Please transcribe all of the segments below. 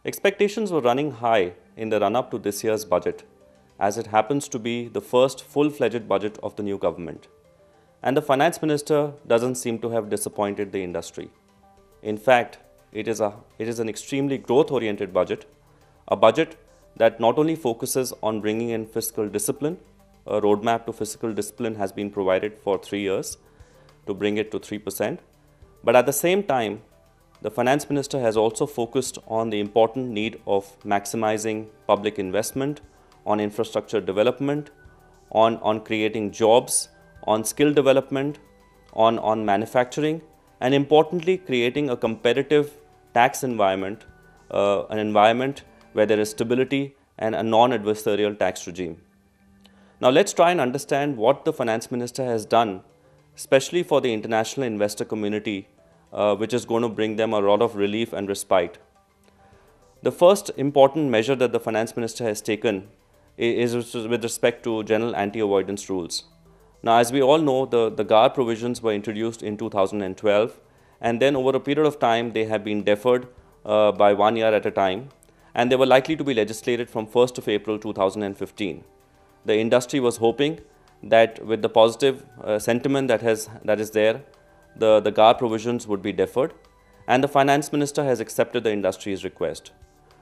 Expectations were running high in the run-up to this year's budget, as it happens to be the first full-fledged budget of the new government. And the finance minister doesn't seem to have disappointed the industry. In fact, it is an extremely growth-oriented budget, a budget that not only focuses on bringing in fiscal discipline. A roadmap to fiscal discipline has been provided for 3 years to bring it to 3%. But at the same time, the finance minister has also focused on the important need of maximizing public investment, on infrastructure development, on creating jobs, on skill development, on manufacturing, and importantly, creating a competitive tax environment, an environment where there is stability and a non-adversarial tax regime. Now let's try and understand what the finance minister has done, especially for the international investor community, which is going to bring them a lot of relief and respite. The first important measure that the finance minister has taken is with respect to general anti-avoidance rules. Now, as we all know, the GAAR provisions were introduced in 2012, and then over a period of time, they have been deferred by 1 year at a time, and they were likely to be legislated from 1st of April 2015. The industry was hoping that with the positive sentiment that is there, the GAAR provisions would be deferred, and the finance minister has accepted the industry's request.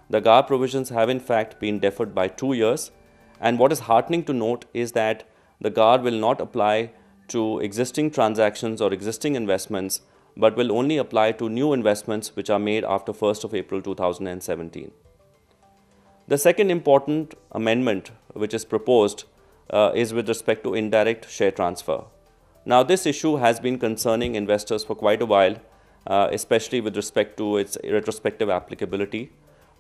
The GAAR provisions have in fact been deferred by 2 years, and what is heartening to note is that the GAAR will not apply to existing transactions or existing investments, but will only apply to new investments which are made after 1st of April 2017. The second important amendment which is proposed is with respect to indirect share transfer. Now, this issue has been concerning investors for quite a while, especially with respect to its retrospective applicability.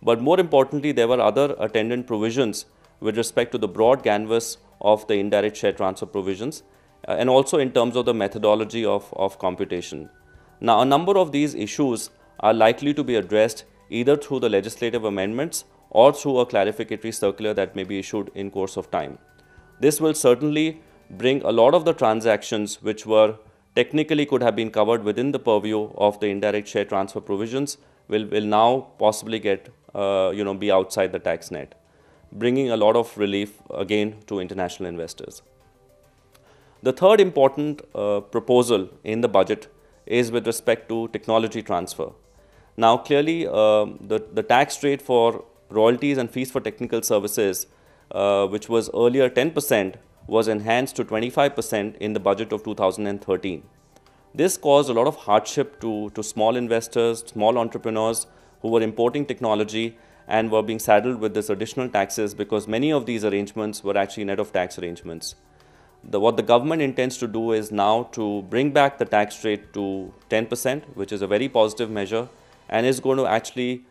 But more importantly, there were other attendant provisions with respect to the broad canvas of the indirect share transfer provisions, and also in terms of the methodology of computation. Now, a number of these issues are likely to be addressed either through the legislative amendments or through a clarificatory circular that may be issued in course of time. This will certainly bring a lot of the transactions which were technically could have been covered within the purview of the indirect share transfer provisions will now possibly get be outside the tax net, bringing a lot of relief again to international investors. The third important proposal in the budget is with respect to technology transfer. Now, clearly, the tax rate for royalties and fees for technical services, which was earlier 10%, was enhanced to 25% in the budget of 2013. This caused a lot of hardship to small investors, small entrepreneurs who were importing technology and were being saddled with this additional taxes, because many of these arrangements were actually net of tax arrangements. What the government intends to do is now to bring back the tax rate to 10%, which is a very positive measure, and is going to actually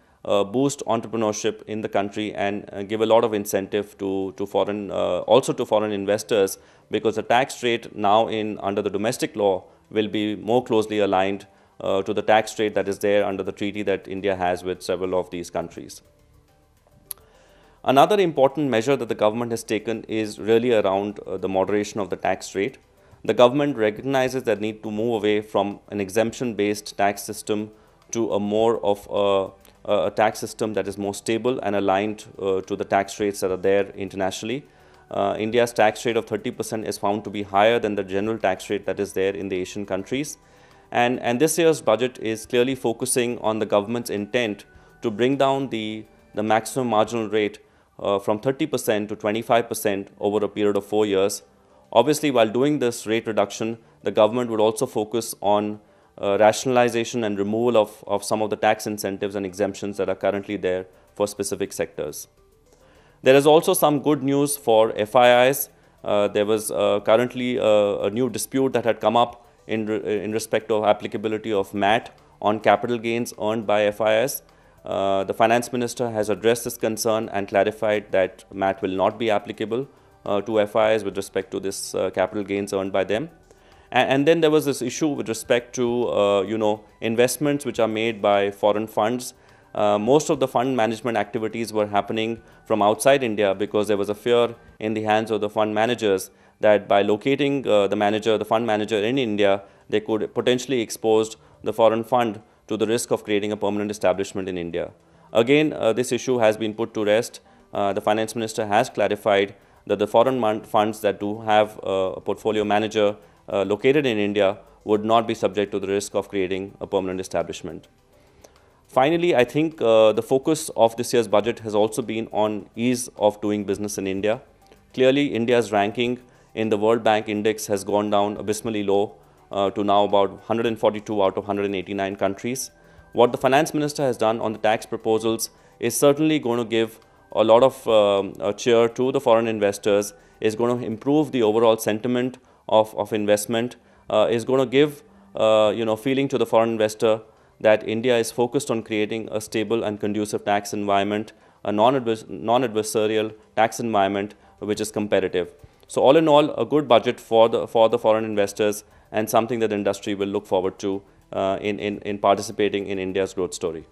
boost entrepreneurship in the country and give a lot of incentive to foreign investors, because the tax rate now under the domestic law will be more closely aligned to the tax rate that is there under the treaty that India has with several of these countries. Another important measure that the government has taken is really around the moderation of the tax rate. The government recognizes that need to move away from an exemption-based tax system to a more of a tax system that is more stable and aligned to the tax rates that are there internationally. India's tax rate of 30% is found to be higher than the general tax rate that is there in the Asian countries. And this year's budget is clearly focusing on the government's intent to bring down the maximum marginal rate from 30% to 25% over a period of 4 years. Obviously, while doing this rate reduction, the government would also focus on rationalization and removal of some of the tax incentives and exemptions that are currently there for specific sectors. There is also some good news for FIIs. There was currently a new dispute that had come up in respect of applicability of MAT on capital gains earned by FIIs. The finance minister has addressed this concern and clarified that MAT will not be applicable to FIIs with respect to this capital gains earned by them. And then there was this issue with respect to investments which are made by foreign funds. Most of the fund management activities were happening from outside India, because there was a fear in the hands of the fund managers that by locating the fund manager in India, they could potentially expose the foreign fund to the risk of creating a permanent establishment in India. Again, this issue has been put to rest. The Finance Minister has clarified that the foreign funds that do have a portfolio manager located in India would not be subject to the risk of creating a permanent establishment. Finally, I think the focus of this year's budget has also been on ease of doing business in India. Clearly, India's ranking in the World Bank Index has gone down abysmally low to now about 142 out of 189 countries. What the Finance Minister has done on the tax proposals is certainly going to give a lot of cheer to the foreign investors, is going to improve the overall sentiment of investment, is going to give feeling to the foreign investor that India is focused on creating a stable and conducive tax environment, a non-adversarial tax environment which is competitive. So all in all, a good budget for the foreign investors, and something that the industry will look forward to in participating in India's growth story.